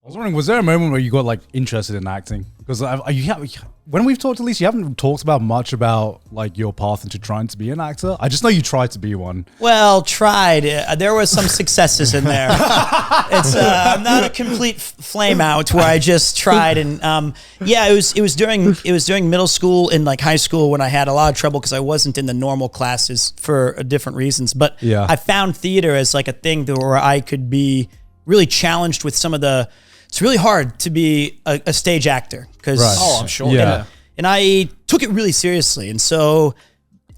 was wondering, was there a moment where you got like interested in acting? Because when we've talked, at least you haven't talked about much about like your path into trying to be an actor. I just know you tried to be one. Well, tried. There was some successes in there. I'm not a complete flame out where I just tried. And it was during middle school and like high school when I had a lot of trouble because I wasn't in the normal classes for different reasons. But I found theater as like a thing where I could be really challenged with some of the. It's really hard to be a stage actor because I'm sure. Yeah. And I took it really seriously. And so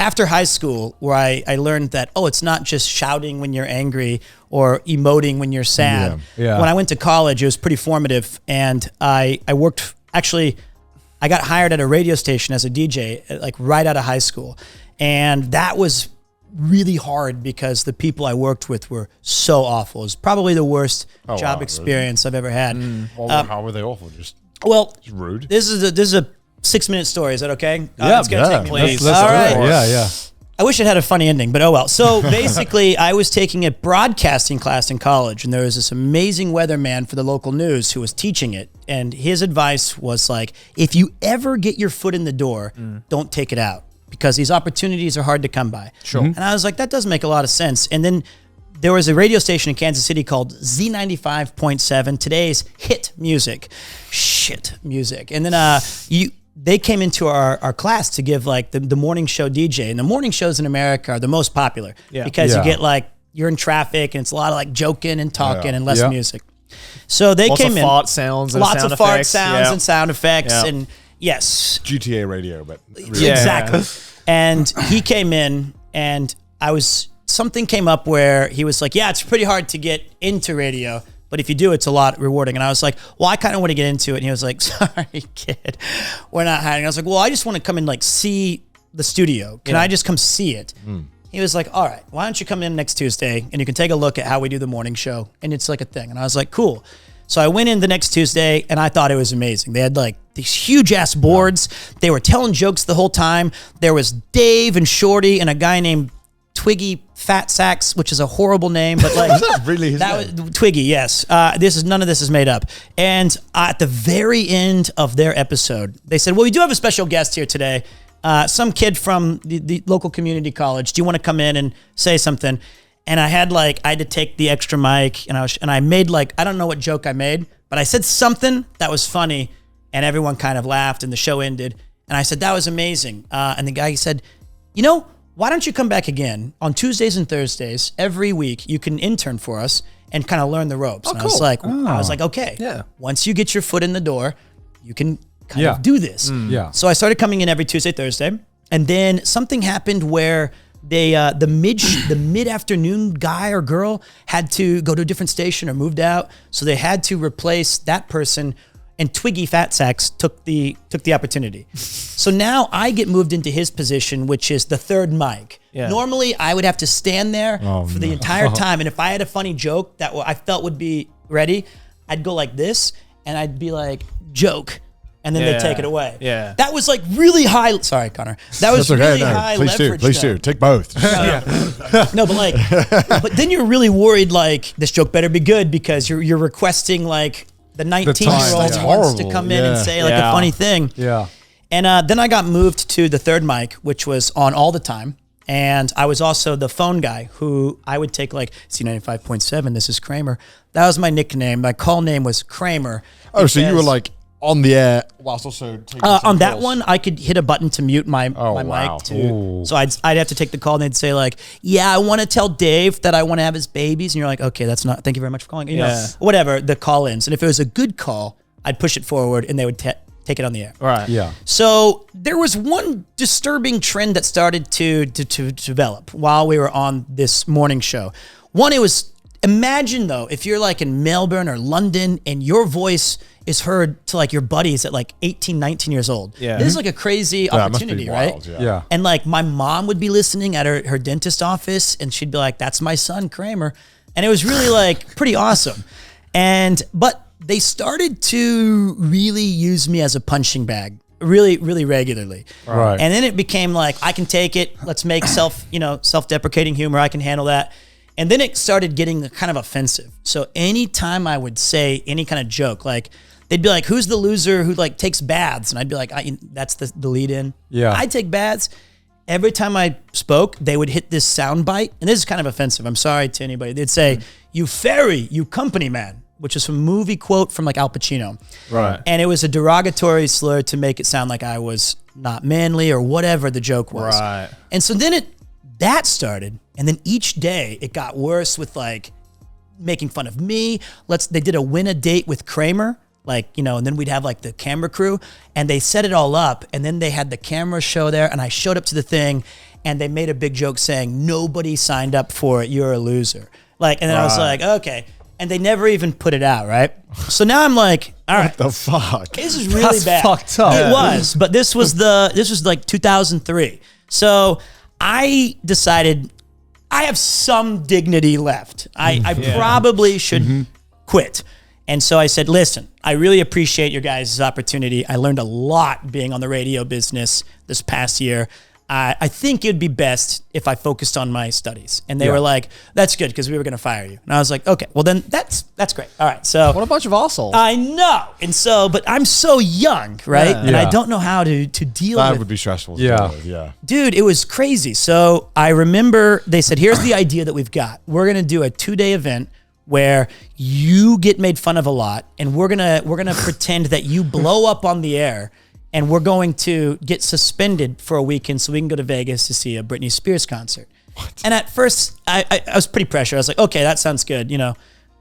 after high school, where I learned that, it's not just shouting when you're angry or emoting when you're sad. Yeah. When I went to college, it was pretty formative. And I worked, actually, I got hired at a radio station as a DJ, like right out of high school. And that was really hard because the people I worked with were so awful. It was probably the worst job experience I've ever had. How were they awful? Just rude. This is a 6-minute story. Is that okay? It's gonna take me. Please. All right. Yeah. I wish it had a funny ending, but oh well. So basically, I was taking a broadcasting class in college, and there was this amazing weatherman for the local news who was teaching it. And his advice was like, if you ever get your foot in the door, don't take it out, because these opportunities are hard to come by. Sure. And I was like, that doesn't make a lot of sense. And then there was a radio station in Kansas City called Z95.7, today's hit music. Shit music. And then they came into our class to give like the morning show DJ. And the morning shows in America are the most popular because you get like, you're in traffic and it's a lot of like joking and talking and less music. So they came in. Lots of fart sounds and lots sound of fart effects. sounds and sound effects. And yes. GTA radio, but Exactly. And he came in and something came up where he was like, it's pretty hard to get into radio, but if you do, it's a lot rewarding. And I was like, well, I kind of want to get into it. And he was like, sorry, kid, we're not hiring. I was like, well, I just want to come and like see the studio. Can I just come see it? He was like, all right, why don't you come in next Tuesday and you can take a look at how we do the morning show. And it's like a thing. And I was like, cool. So I went in the next Tuesday and I thought it was amazing. They had like these huge ass boards. They were telling jokes the whole time. There was Dave and Shorty and a guy named Twiggy Fat Sacks, which is a horrible name, but like was that really his name? Was Twiggy. Yes, none of this is made up. And at the very end of their episode, they said, "Well, we do have a special guest here today. Some kid from the local community college. Do you want to come in and say something?" And I had to take the extra mic, and I made like, I don't know what joke I made, but I said something that was funny, and everyone kind of laughed, and the show ended. And I said, that was amazing. And the guy said, why don't you come back again on Tuesdays and Thursdays every week? You can intern for us and kind of learn the ropes. Oh, and cool. I was like, okay. Yeah. Once you get your foot in the door, you can kind of do this. Yeah. So I started coming in every Tuesday, Thursday, and then something happened where the mid-afternoon guy or girl had to go to a different station or moved out, so they had to replace that person. And Twiggy Fat Sacks took the opportunity. So now I get moved into his position, which is the third mic. Yeah. Normally, I would have to stand there for the entire time. And if I had a funny joke that I felt would be ready, I'd go like this, and I'd be like, joke. And then they'd take it away. Yeah. That was like really high. Sorry, Connor. That was really high leverage. Please do. Take both. No, but then you're really worried, like, this joke better be good because you're requesting, like, the 19-year-old wants to come in and say like a funny thing. Yeah. And then I got moved to the third mic, which was on all the time. And I was also the phone guy who I would take like, C95.7, this is Kramer. That was my nickname. My call name was Kramer. Oh, so you were like on the air whilst also taking on that calls. one, I could hit a button to mute my mic too. So I'd have to take the call and they'd say like, I want to tell Dave that I want to have his babies. And you're like, okay, thank you very much for calling. You know, whatever, the call-ins. And if it was a good call, I'd push it forward and they would take it on the air. Right. Yeah. So there was one disturbing trend that started to develop while we were on this morning show. One, it was, imagine though, if you're like in Melbourne or London and your voice is heard to like your buddies at like 18, 19 years old. Yeah. This is like a crazy opportunity, wild, right? Yeah. And like my mom would be listening at her dentist office and she'd be like, that's my son, Kramer. And it was really like pretty awesome. But they started to really use me as a punching bag really, really regularly. Right. And then it became like, I can take it. Let's make self-deprecating humor. I can handle that. And then it started getting kind of offensive. So anytime I would say any kind of joke, like they'd be like, who's the loser who like takes baths? And I'd be like, that's the lead in. Yeah. I take baths. Every time I spoke, they would hit this sound bite. And this is kind of offensive. I'm sorry to anybody. They'd say, you fairy, you company man, which is a movie quote from like Al Pacino. Right. And it was a derogatory slur to make it sound like I was not manly or whatever the joke was. Right. And so then that started. And then each day it got worse with like making fun of me. They did a win a date with Kramer. Like, you know, and then we'd have like the camera crew and they set it all up and then they had the camera show there and I showed up to the thing and they made a big joke saying, nobody signed up for it, you're a loser. Like, and then I was like, okay. And they never even put it out, right? So now I'm like, all right. What the fuck? This is really That's bad. fucked up. It was, but this was like 2003. So I decided I have some dignity left. I probably should quit. And so I said, listen, I really appreciate your guys' opportunity. I learned a lot being on the radio business this past year. I think it'd be best if I focused on my studies. And they were like, that's good because we were going to fire you. And I was like, okay, well then that's great. All right. So What a bunch of assholes. I know. And so, but I'm so young, right? And I Yeah. don't know how to deal That with would be stressful. to Yeah. deal with, yeah. Dude, it was crazy. So I remember they said, here's the idea that we've got. We're going to do a 2-day event where you get made fun of a lot and we're going to pretend that you blow up on the air and we're going to get suspended for a weekend so we can go to Vegas to see a Britney Spears concert. What? And at first I was pretty pressured. I was like, okay, that sounds good. You know,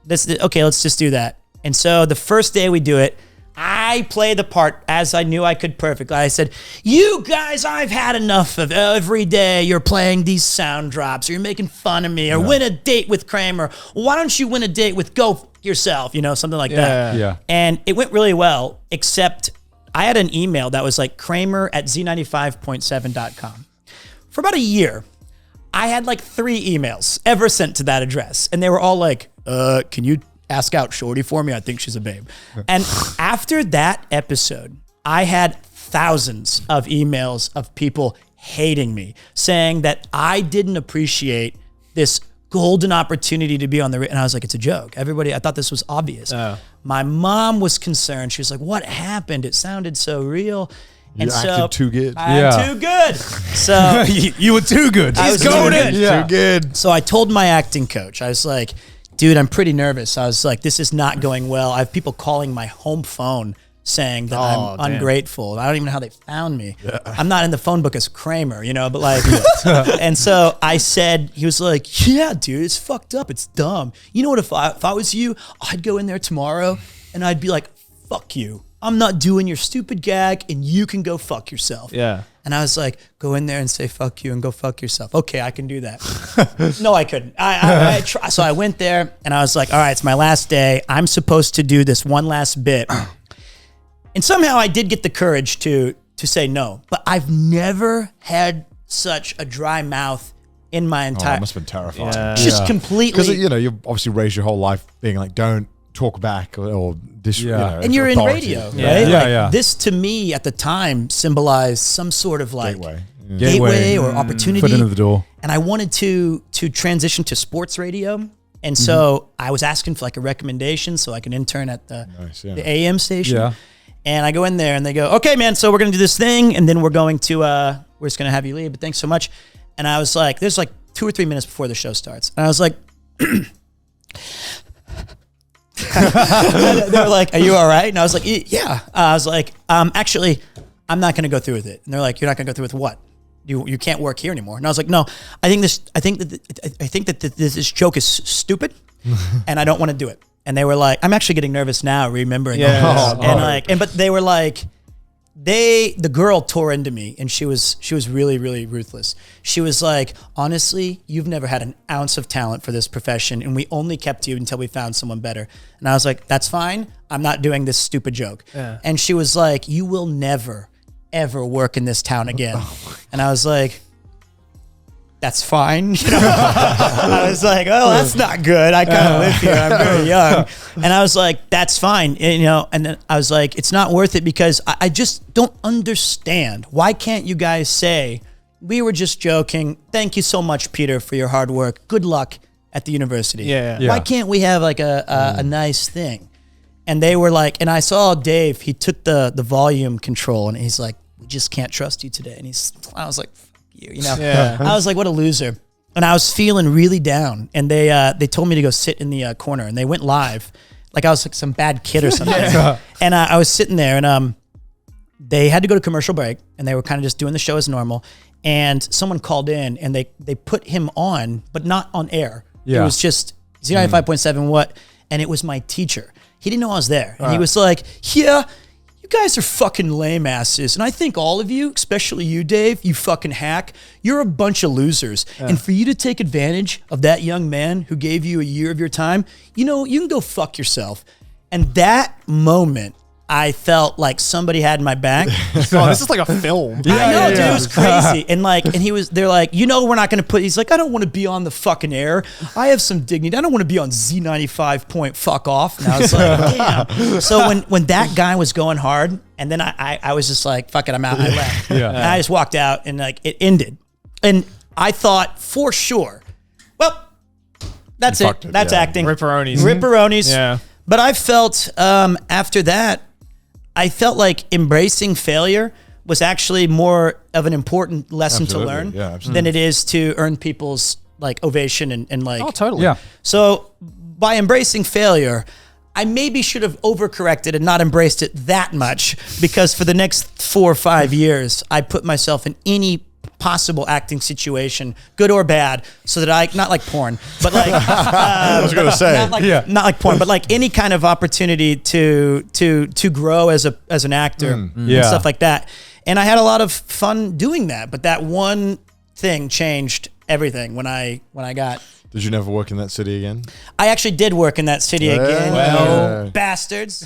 okay, let's just do that. And so the first day we do it, I play the part as I knew I could perfectly. I said, you guys, I've had enough of every day you're playing these sound drops or you're making fun of me or win a date with Kramer. Why don't you win a date with Go Yourself? You know, something like that. Yeah. And it went really well, except I had an email that was like kramer@z95.7.com. For about a year, I had like 3 emails ever sent to that address. And they were all like, can you ask out Shorty for me? I think she's a babe. And after that episode, I had thousands of emails of people hating me, saying that I didn't appreciate this golden opportunity to be on the, and I was like, it's a joke. Everybody, I thought this was obvious. My mom was concerned. She was like, what happened? It sounded so real. You acted too good. I'm too good. So you were too good. I was He's going too in. good. Yeah. Too good. So I told my acting coach, I was like, dude, I'm pretty nervous. I was like, this is not going well. I have people calling my home phone saying that I'm damn. ungrateful. I don't even know how they found me. I'm not in the phone book as Kramer, you know, but like, and so I said, he was like, yeah, dude, it's fucked up. It's dumb. You know what, if I was you, I'd go in there tomorrow and I'd be like, fuck you. I'm not doing your stupid gag and you can go fuck yourself. Yeah. And I was like, go in there and say, fuck you and go fuck yourself. Okay, I can do that. No, I couldn't. I so I went there and I was like, all right, it's my last day. I'm supposed to do this one last bit. And somehow I did get the courage to say no. But I've never had such a dry mouth in my Oh, entire, that must have been terrifying. Yeah. just completely. Because, you know, you've obviously raised your whole life being like, don't talk back or this, Yeah. you know, and you're in authority. radio, right? Yeah. Yeah, Like, yeah. This to me at the time symbolized some sort of like Gateway. gateway or opportunity. Foot into the door. And I wanted to transition to sports radio. And so I was asking for like a recommendation so I can intern at the AM station. Yeah. And I go in there and they go, okay, man, so we're going to do this thing. And then we're going to, we're just going to have you leave, but thanks so much. And I was like, there's like 2 or 3 minutes before the show starts. And I was like, they were like, are you all right? And I was like, yeah. I was like, actually, I'm not going to go through with it. And they're like, you're not going to go through with what? You can't work here anymore. And I was like, no, I think that this joke is stupid and I don't want to do it. And they were like, I'm actually getting nervous now remembering Yeah. all this. Oh, And but they were like, the girl tore into me and she was really, really ruthless. She was like, honestly, you've never had an ounce of talent for this profession and we only kept you until we found someone better. And I was like, that's fine. I'm not doing this stupid joke. Yeah. And she was like, you will never, ever work in this town again. And I was like, that's fine. You know? I was like, oh, that's not good. I kind of live here. I'm very young. And I was like, that's fine. And, you know, and then I was like, it's not worth it because I just don't understand. Why can't you guys say, we were just joking. Thank you so much, Peter, for your hard work. Good luck at the university. Yeah. Yeah. Why can't we have like a nice thing? And they were like, and I saw Dave, he took the volume control and he's like, we just can't trust you today. And I was like, fuck you know? Yeah. I was like, what a loser. And I was feeling really down. And they told me to go sit in the corner and they went live. Like I was like some bad kid or something. And I was sitting there and they had to go to commercial break and they were kind of just doing the show as normal. And someone called in and they put him on, but not on air. Yeah. It was just 95.7 what, and it was my teacher. He didn't know I was there. And he was like, yeah, you guys are fucking lame asses. And I think all of you, especially you, Dave, you fucking hack, you're a bunch of losers. And for you to take advantage of that young man who gave you a year of your time, you know, you can go fuck yourself. And that moment, I felt like somebody had my back. Oh, this is like a film. I know, dude, it was crazy. And they're like, you know, we're not going to he's like, I don't want to be on the fucking air. I have some dignity. I don't want to be on Z95 point fuck off. And I was like, damn. So when that guy was going hard, and then I was just like, fuck it, I'm out. I left. Yeah. And I just walked out and like it ended. And I thought for sure, well, that's it. That's acting. Ripperonis. Yeah. But I felt after that, I felt like embracing failure was actually more of an important lesson to learn than it is to earn people's like ovation and like. Oh, totally. Yeah. So by embracing failure, I maybe should have overcorrected and not embraced it that much, because for the next 4 or 5 years, I put myself in any possible acting situation, good or bad, so that I, not like porn, but like I was gonna say, not like porn, but like any kind of opportunity to grow as an actor and stuff like that. And I had a lot of fun doing that, but that one thing changed everything when I got. Did you never work in that city again? I actually did work in that city again, you bastards.